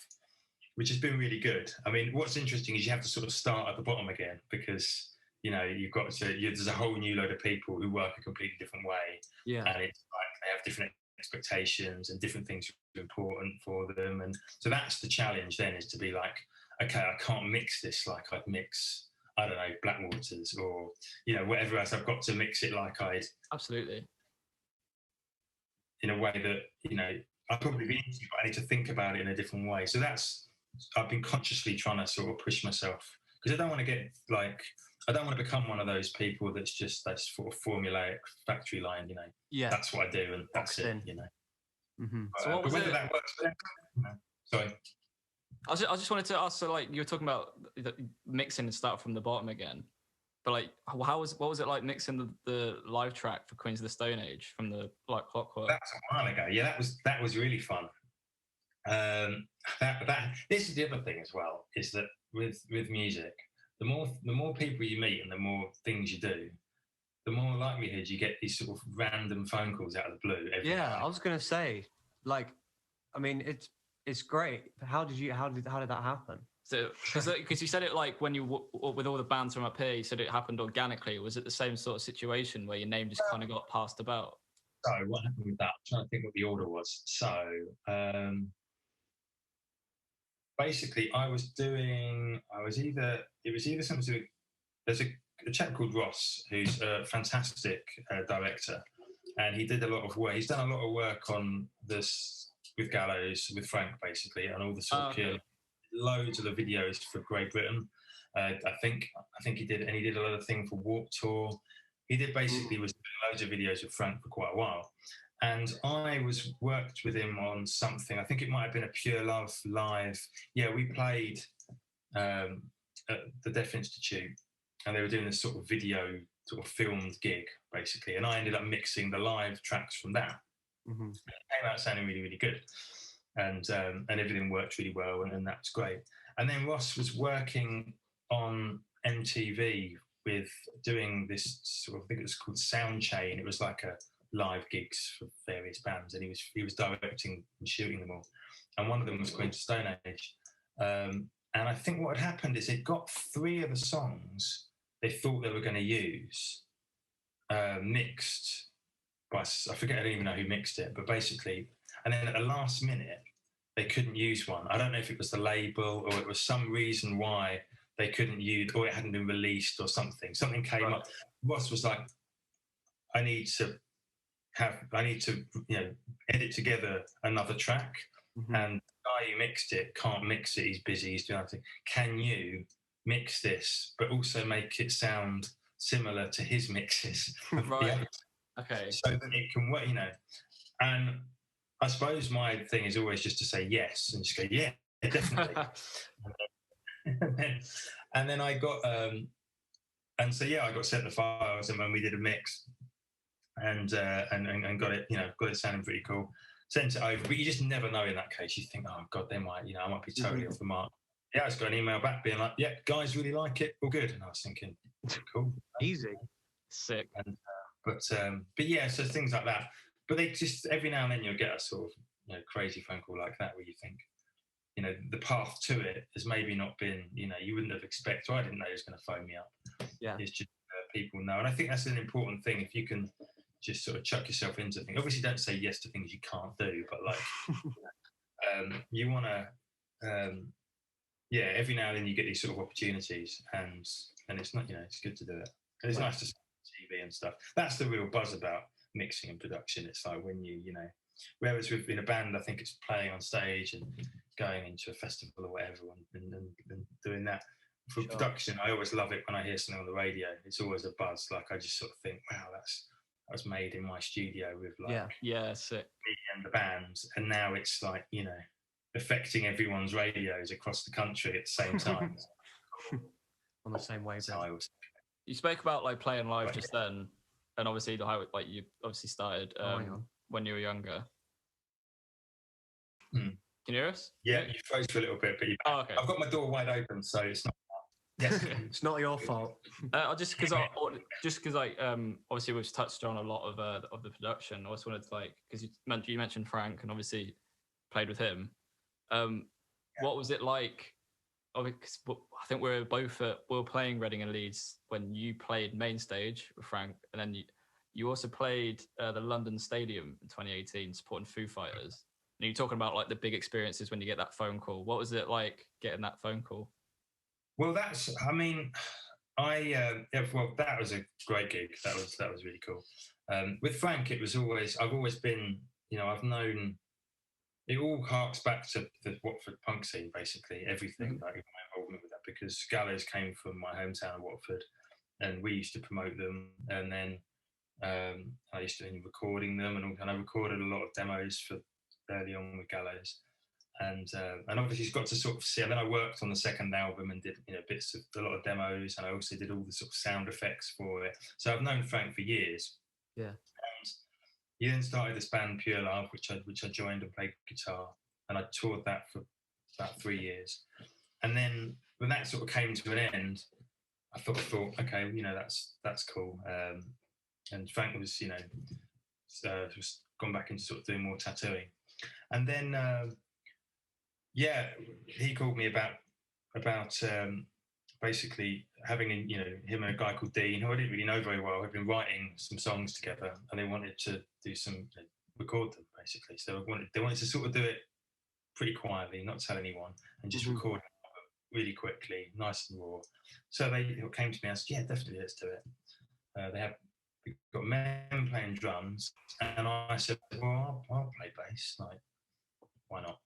which has been really good. I mean, what's interesting is you have to sort of start at the bottom again, because you know, there's a whole new load of people who work a completely different way. Yeah. And it's like they have different expectations and different things are important for them. And so that's the challenge then, is to be like, okay, I can't mix this like I'd mix, I don't know, Blackwaters or, you know, whatever else. I've got to mix it like I'd. Absolutely. In a way that, you know, I'd probably be into, but I need to think about it in a different way. So I've been consciously trying to sort of push myself, because I don't want to become one of those people that's just that sort of formulaic factory line, you know. Yeah. That's what I do, and that's it, you know. So but whether that works for them, you know. Sorry. I just wanted to ask, so like you were talking about the mixing and start from the bottom again, but like what was it like mixing the live track for Queens of the Stone Age from the like Clockwork? That's a while ago. Yeah, that was really fun. This is the other thing as well, is that with music, the more people you meet and the more things you do, the more likelihood you get these sort of random phone calls out of the blue. I was going to say, like, I mean, it's great. How did that happen? So, because you said it like when you with all the bands from up here, you said it happened organically. Was it the same sort of situation where your name just kind of got passed about? So what happened with that? I'm trying to think what the order was. So basically, it was either something to do. There's a chap called Ross who's a fantastic director, and he did a lot of work. He's done a lot of work on this with Gallows, with Frank, basically, and all the sort of loads of the videos for Great Britain. I think he did, and he did a lot of things for Warped Tour. He did basically was doing loads of videos with Frank for quite a while. And I worked with him on something. I think it might have been a Pure Love live. Yeah, we played at the Deaf Institute, and they were doing this sort of video, sort of filmed gig, basically. And I ended up mixing the live tracks from that. Mm-hmm. It came out sounding really, really good, and everything worked really well, and that's great. And then Ross was working on MTV with doing this sort of, I think it was called Sound Chain. It was like a live gigs for various bands, and he was directing and shooting them all. And one of them was Queens of Stone Age. And I think what had happened is it got 3 of the songs they thought they were going to use mixed by, I forget, I don't even know who mixed it, but basically, and then at the last minute, they couldn't use one. I don't know if it was the label or it was some reason why they couldn't use, or it hadn't been released or something. Something came up. Ross was like, I need to edit together another track. Mm-hmm. And the guy who mixed it can't mix it. He's busy. He's doing something. Can you mix this, but also make it sound similar to his mixes? Right. Okay. So that it can work, And I suppose my thing is always just to say yes and just go, yeah, definitely. and then I got, I got sent the files, and when we did a mix, and got it, got it sounding pretty cool. Sent it over, but you just never know in that case. You think, oh God, they might, I might be totally off the mark. Yeah, I just got an email back being like, yeah, guys really like it, all good. And I was thinking, cool, easy, sick. And, but yeah, so things like that. But they just, every now and then you'll get a sort of crazy phone call like that where you think, the path to it has maybe not been, you wouldn't have expected. I didn't know he was going to phone me up. Yeah, it's just people know, and I think that's an important thing. If you can just sort of chuck yourself into things. Obviously, don't say yes to things you can't do, but like you want to, every now and then you get these sort of opportunities, and it's not, it's good to do it. And it's nice to see TV and stuff. That's the real buzz about mixing and production. It's like when whereas in a band, I think it's playing on stage and going into a festival or whatever, and doing that. For production, I always love it when I hear something on the radio. It's always a buzz. Like I just sort of think, wow, that was made in my studio with sick. Me and the band, and now it's like affecting everyone's radios across the country at the same time. On the same wavelength. You spoke about like playing live just then, and obviously like you obviously started when you were younger. Can you hear us? Yeah, you froze for a little bit, but okay. I've got my door wide open, so it's not. Yes, it's not your fault. Just because obviously we've touched on a lot of the production. I just wanted to because you mentioned Frank and obviously played with him. What was it like? I think we were playing Reading and Leeds when you played main stage with Frank, and then you also played the London Stadium in 2018 supporting Foo Fighters. And you're talking about like the big experiences when you get that phone call. What was it like getting that phone call? Well, that was a great gig. That was really cool. With Frank, I've always been, I've known. It all harks back to the Watford punk scene, basically, everything, like my involvement with that, because Gallows came from my hometown of Watford, and we used to promote them, and then I used to be recording them, and I recorded a lot of demos for early on with Gallows, and obviously he's got to sort of see, and then I worked on the second album and did bits of a lot of demos, and I also did all the sort of sound effects for it, so I've known Frank for years. Yeah. He then started this band Pure Love, which I joined and played guitar, and I toured that for about 3 years. And then when that sort of came to an end, I thought, okay, that's cool. And Frank was, just gone back into sort of doing more tattooing. And then, he called me about basically having, him and a guy called Dean, who I didn't really know very well, had been writing some songs together, and they wanted to do record them, basically. So they wanted to sort of do it pretty quietly, not tell anyone, and just record it really quickly, nice and raw. So they came to me and said, yeah, definitely, let's do it. We've got men playing drums, and I said, well, I'll play bass, like, why not?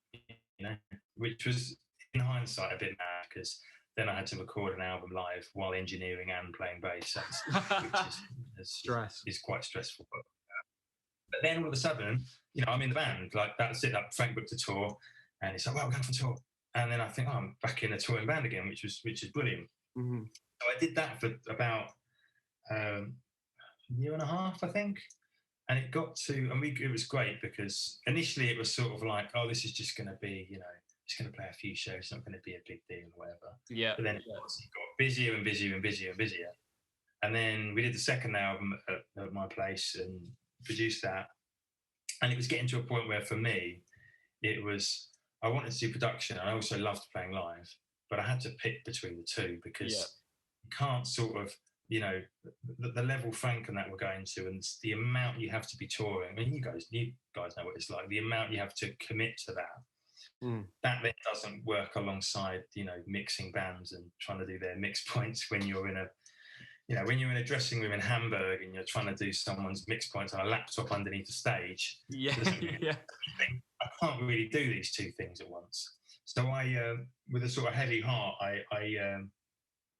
Which was, in hindsight a bit mad because then I had to record an album live while engineering and playing bass, which is quite stressful. But then all of a sudden, you know, I'm in the band. Like that's it. Like Frank booked a tour, and he's like, "Well, we're going for a tour." And then I think, "Oh, I'm back in a touring band again," which is brilliant. Mm-hmm. So I did that for about a year and a half, I think. And it got to, and it was great because initially it was sort of like, "Oh, this is just going to be, you know, just going to play a few shows. It's not going to be a big deal or whatever." Yeah. But then it got busier and busier and busier and busier. And then we did the second album at my place and produced that. And it was getting to a point where, for me, it was, I wanted to do production. I also loved playing live, but I had to pick between the two because you can't sort of, you know, the level Frank and that we're going to, and the amount you have to be touring. I mean, you guys know what it's like. The amount you have to commit to that. That then doesn't work alongside, you know, mixing bands and trying to do their mix points when you're in a, you know, when you're in a dressing room in Hamburg and you're trying to do someone's mix points on a laptop underneath the stage. Yeah. I can't really do these two things at once. So I, with a sort of heavy heart, I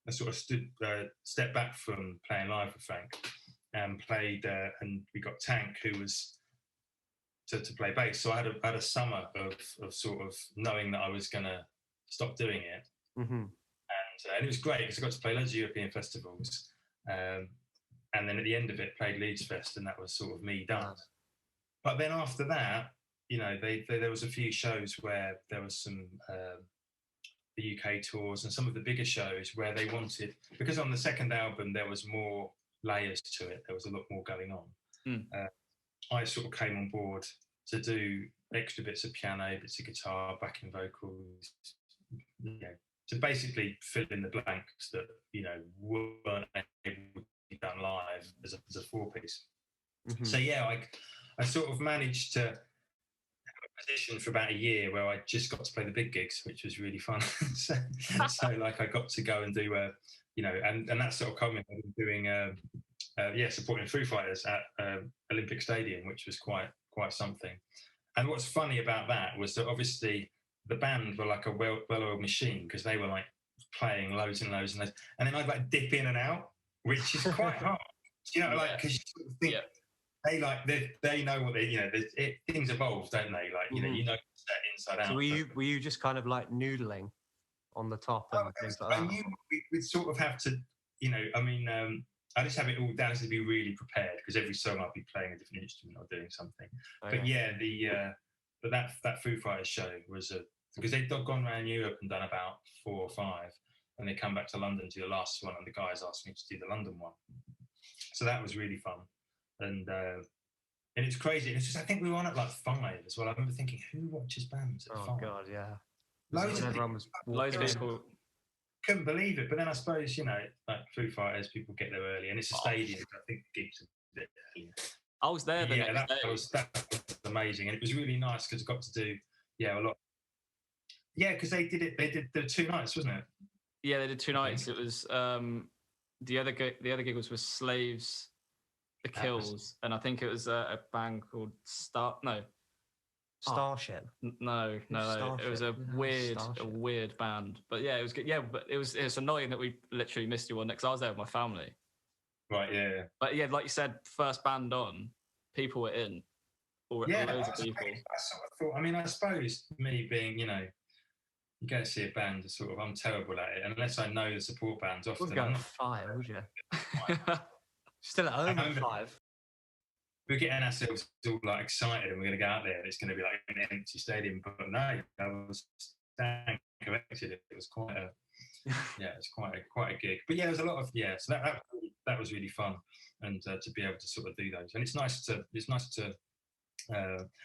sort of stepped back from playing live with Frank and played, and we got Tank, who was to play bass. So I had a summer of sort of knowing that I was going to stop doing it. Mm-hmm. And it was great because I got to play loads of European festivals. And then at the end of it, played Leeds Fest, and that was sort of me done. But then after that, you know, there was a few shows where there was some the UK tours and some of the bigger shows where they wanted, because on the second album there was more layers to it. There was a lot more going on. I sort of came on board to do extra bits of piano, bits of guitar, backing vocals, you know, to basically fill in the blanks that, you know, weren't able to be done live as a four-piece. Mm-hmm. So yeah, I sort of managed to have a position for about a year where I just got to play the big gigs, which was really fun. so like I got to go and do you know, and that sort of culminated in doing supporting Foo Fighters at Olympic Stadium, which was quite something. And what's funny about that was that obviously the band were like a well-oiled machine because they were like playing loads and loads and loads, and then I'd like dip in and out, which is quite hard. You know, like because you sort of think they know what they, you know, things evolve, don't they? Like you know that inside out. So were you just kind of like noodling on the top and things like that? I knew we'd sort of have to, you know. I mean, I just have it all down to be really prepared because every song I'll be playing a different instrument or doing something. But yeah, but that Foo Fighters show was because they'd gone around Europe and done about 4 or 5, and they come back to London to do the last one, and the guys asked me to do the London one. So that was really fun, and it's crazy. It's just I think we were on at like 5 as well. I remember thinking, who watches bands at 5? Oh God, yeah. Loads of people. Couldn't believe it, but then I suppose, you know, like Foo Fighters, people get there early, and it's a stadium. I think gigs a bit earlier. I was there the next day. That was amazing, and it was really nice because I got to do a lot. Yeah, because they did it. They did the 2 nights, wasn't it? Yeah, they did 2 nights. It was the other gig was with Slaves, The Kills, and I think it was a band called Starship. No. Starship. It was a weird band. But yeah, it was good. Yeah, but it's annoying that we literally missed you on next. I was there with my family. Right. Yeah. But yeah, like you said, first band on, people were in. Loads of people. I sort of thought. I mean, I suppose me being, you know, you go to see a band, I'm terrible at it unless I know the support bands. Often, we'll go at 5, would you? Still at home at 5. We're getting ourselves all like excited, and we're going to go out there, and it's going to be like an empty stadium. But no, I was corrected. It was quite a gig. But yeah, there's a lot of So that was really fun, and to be able to sort of do those, and it's nice to.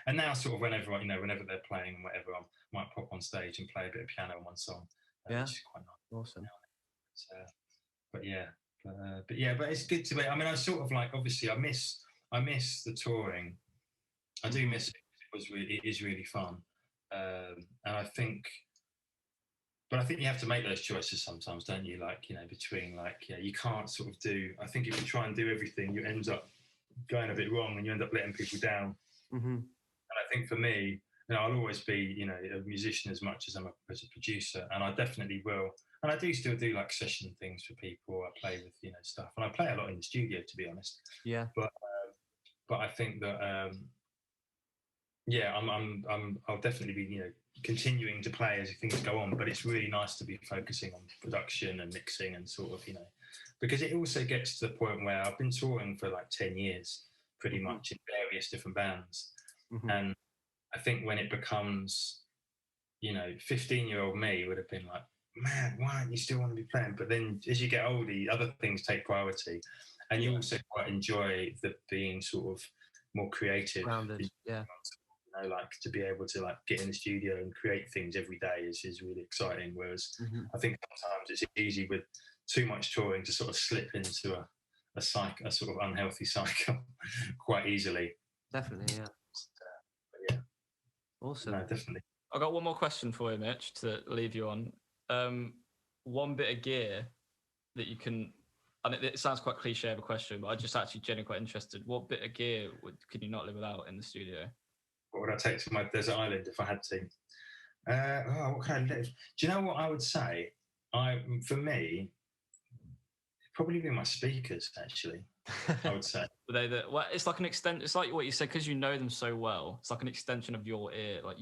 And now, sort of whenever they're playing and whatever, I might pop on stage and play a bit of piano on one song. Which is quite nice. Awesome. But it's good to be. I mean, I sort of like, obviously, I miss the touring. I do miss it. It is really fun, and I think you have to make those choices sometimes, don't you? Like, you know, between you can't sort of do. I think if you try and do everything, you end up going a bit wrong, and you end up letting people down. Mm-hmm. And I think for me, I'll always be, a musician as much as I'm as a producer, and I definitely will. And I do still do like session things for people. I play with, stuff, and I play a lot in the studio, to be honest. Yeah. But I think that, I'll definitely be, continuing to play as things go on. But it's really nice to be focusing on production and mixing and sort of, because it also gets to the point where I've been touring for like 10 years, pretty much in various different bands, and I think when it becomes, 15-year-old me would have been like, man, why don't you still want to be playing? But then as you get older, other things take priority, and you also quite enjoy the being sort of more creative. Grounded, yeah. Like to be able to like get in the studio and create things every day is really exciting. Whereas I think sometimes it's easy with too much touring to sort of slip into a sort of unhealthy cycle quite easily. Definitely, yeah. Yeah. Awesome. No, definitely. I got one more question for you, Mitch, to leave you on. One bit of gear that you can, and it sounds quite cliche of a question, but I'm just actually genuinely quite interested. What bit of gear could you not live without in the studio? What would I take to my desert island if I had to? What kind of live? Do you know what I would say? For me, probably be my speakers. Actually, I would say. Well, it's like an extent. It's like what you said, because you know them so well. It's like an extension of your ear. Like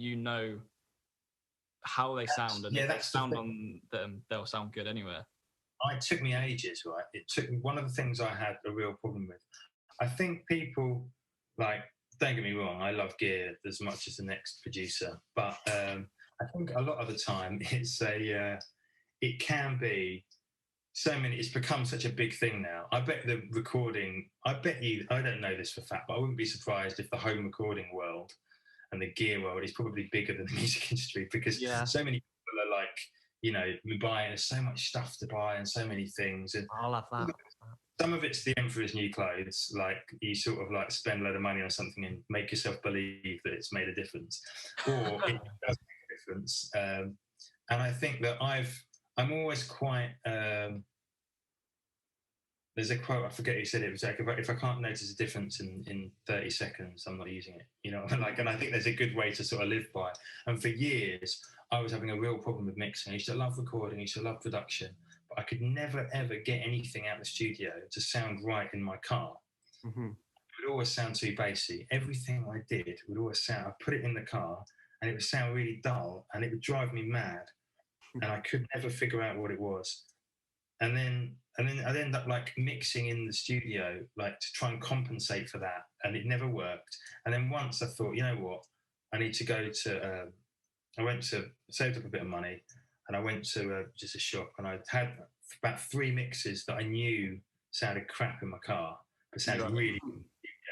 how they sound, and if they sound on them, they'll sound good anywhere. It took me ages, right? It took me. One of the things I had a real problem with. I think people like. Don't get me wrong, I love gear as much as the next producer, but I think a lot of the time it can be so many. It's become such a big thing now. I bet the recording. I don't know this for a fact, but I wouldn't be surprised if the home recording world and the gear world is probably bigger than the music industry, because so many people are like, there's so much stuff to buy and so many things. And I'll have that. Some of it's the emperor's new clothes, like you sort of like spend a load of money on something and make yourself believe that it's made a difference, or it does make a difference. And I think that I'm always quite. There's a quote, I forget who said it. It was like, if I can't notice a difference in 30 seconds, I'm not using it. And I think there's a good way to sort of live by. And for years, I was having a real problem with mixing. I used to love recording, I used to love production. I could never, ever get anything out of the studio to sound right in my car. It would always sound too bassy. Everything I did would always sound, I put it in the car and it would sound really dull and it would drive me mad. And I could never figure out what it was. And then I'd end up like mixing in the studio, like to try and compensate for that. And it never worked. And then once I thought, you know what, I need to go to, saved up a bit of money. And I went to just a shop, and I had about 3 mixes that I knew sounded crap in my car, but sounded really good.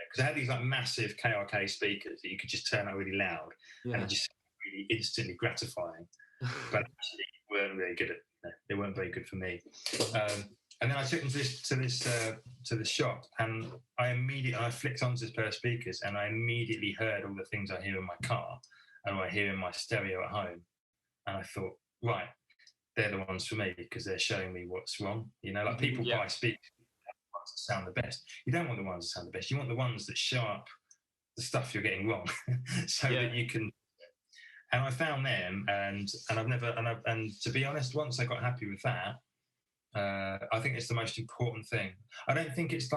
Because I had these like massive KRK speakers that you could just turn up really loud, and it just really instantly gratifying. But actually, weren't very good they weren't very good for me. And then I took them to this shop, and I flicked onto this pair of speakers, and I immediately heard all the things I hear in my car and I hear in my stereo at home, and I thought, right, they're the ones for me because they're showing me what's wrong. Like people buy speakers that sound the best. You don't want the ones that sound the best. You want the ones that show up the stuff you're getting wrong, so that you can. And I found them, and to be honest, once I got happy with that, I think it's the most important thing. I don't think it's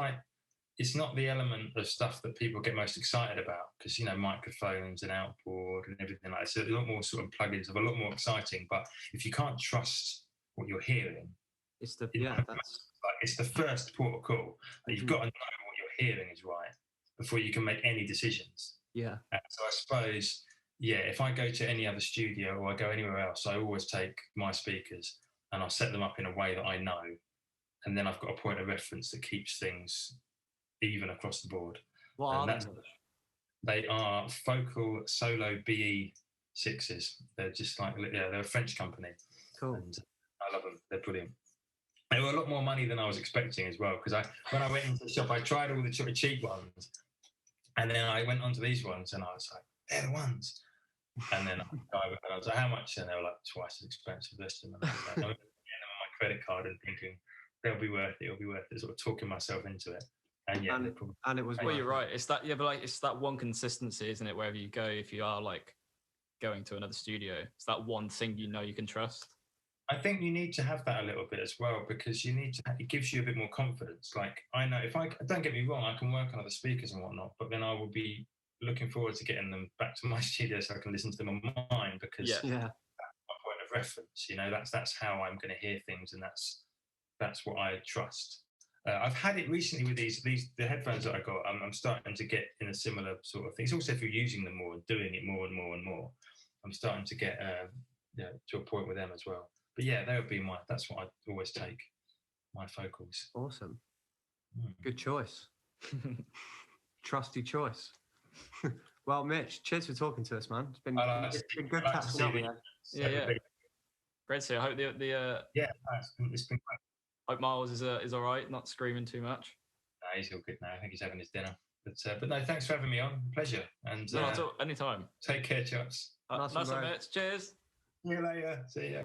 not the element of stuff that people get most excited about, because microphones and outboard and everything like that. So a lot more sort of plugins are a lot more exciting. But if you can't trust what you're hearing, it's the first port of call. You've got to know what you're hearing is right before you can make any decisions. Yeah. So I suppose, if I go to any other studio or I go anywhere else, I always take my speakers and I'll set them up in a way that I know, and then I've got a point of reference that keeps things even across the board. What are they? They are Focal Solo BE6s. They're just like, they're a French company. Cool. And I love them. They're brilliant. They were a lot more money than I was expecting as well, because when I went into the shop, I tried all the cheap ones, and then I went onto these ones, and I was like, they're the ones. And then I was like, how much? And they were like twice as expensive as them. And I was like, I'm getting them on my credit card and thinking, they'll be worth it. It'll be worth it. Sort of talking myself into it. And and it was. Well, you're right. It's that, but like it's that one consistency, isn't it? Wherever you go, if you are like going to another studio? It's that one thing you know you can trust. I think you need to have that a little bit as well, because you need to. It gives you a bit more confidence. Like, I know if I don't get me wrong, I can work on other speakers and whatnot, but then I will be looking forward to getting them back to my studio so I can listen to them on mine, because Yeah. that's my point of reference. You know, that's how I'm going to hear things, and that's what I trust. I've had it recently with the headphones that I got. I'm starting to get in a similar sort of thing. It's also if you're using them more and doing it more and more and more, I'm starting to get to a point with them as well. But yeah, that would be that's what I always take, my focals. Awesome. Good choice. Trusty choice. Well, Mitch, cheers for talking to us, man. It's been good catching up with you. Yeah. Great to see you. I hope it's been great. Hope Miles is all right, not screaming too much. No, he's all good now. I think he's having his dinner. But no, thanks for having me on. Pleasure. And No, anytime. Take care, chaps. Nice one, Mitch. Cheers. See you later. See ya.